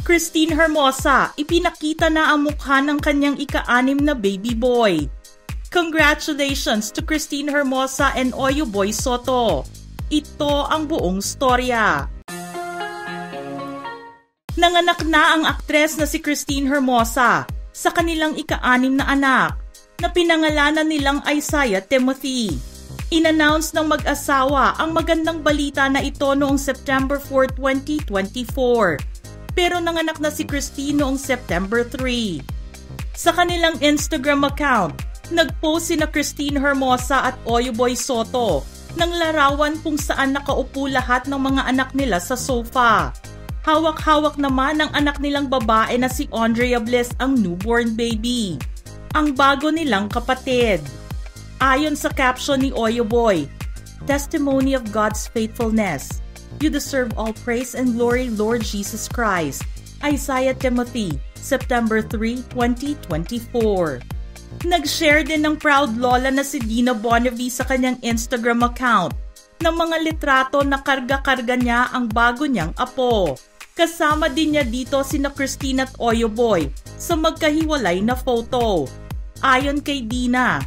Christine Hermosa, ipinakita na ang mukha ng kanyang ika-6 na baby boy. Congratulations to Christine Hermosa and Oyo Boy Soto. Ito ang buong storya. Nanganak na ang aktres na si Christine Hermosa sa kanilang ika-6 na anak na pinangalanan nilang Isaiah Timothy. In-announce ng mag-asawa ang magandang balita na ito noong September 4, 2024. Pero nanganak na si Christine noong September 3. Sa kanilang Instagram account, nag-post sina Christine Hermosa at Oyo Boy Soto ng larawan kung saan nakaupo lahat ng mga anak nila sa sofa. Hawak-hawak naman ang anak nilang babae na si Andrea Bliss ang newborn baby, ang bago nilang kapatid. Ayon sa caption ni Oyo Boy, "Testimony of God's faithfulness. You deserve all praise and glory, Lord Jesus Christ." Isaiah Timothy, September 3, 2024. Nag-share din ng proud lola na si Dina Bonnevie sa kanyang Instagram account ng mga litrato na karga-karga niya ang bago niyang apo. Kasama din niya dito sina Christine at Oyo Boy sa magkahiwalay na photo. Ayon kay Dina,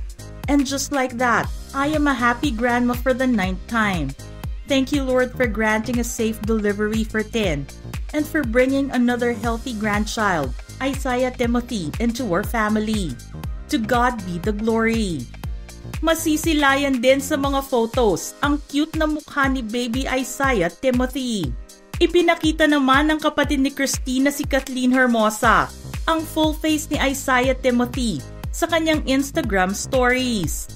"And just like that, I am a happy grandma for the 9th time. Thank you, Lord, for granting a safe delivery for Tin and for bringing another healthy grandchild, Isaiah Timothy, into our family. To God be the glory." Masisilayan din sa mga photos ang cute na mukha ni baby Isaiah Timothy. Ipinakita naman ng kapatid ni Christine na si Kathleen Hermosa ang full face ni Isaiah Timothy sa kanyang Instagram stories.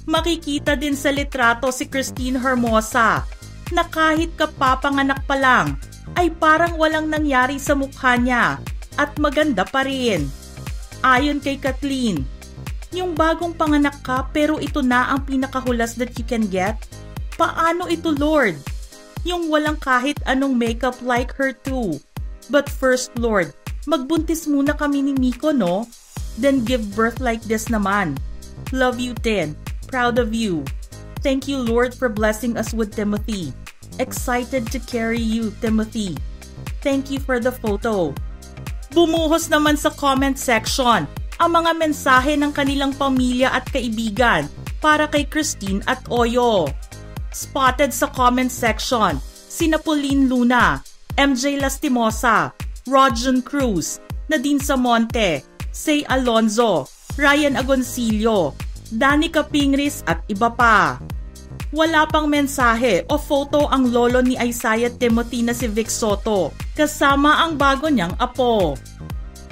Makikita din sa litrato si Christine Hermosa na kahit kapapanganak pa lang ay parang walang nangyari sa mukha niya at maganda pa rin. Ayon kay Kathleen, "Yung bagong panganak ka pero ito na ang pinakahulas that you can get? Paano ito, Lord? Yung walang kahit anong makeup like her too. But first, Lord, magbuntis muna kami ni Miko, no? Then give birth like this naman. Love you, Tin. Proud of you. Thank you, Lord, for blessing us with Timothy. Excited to carry you, Timothy. Thank you for the photo." Bumuhos naman sa comment section ang mga mensahe ng kanilang pamilya at kaibigan para kay Christine at Oyo. Spotted sa comment section sina Pauline Luna, MJ Lastimosa, Rodjon Cruz, Nadine Samonte, Say Alonzo, Ryan Agoncillo, Danny Capingris at iba pa. Wala pang mensahe o photo ang lolo ni Isaiah Timothy na si Vic Soto kasama ang bago niyang apo.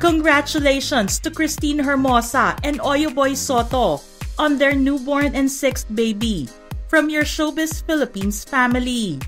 Congratulations to Christine Hermosa and Oyo Boy Soto on their newborn and 6th baby from your Showbiz Philippines family.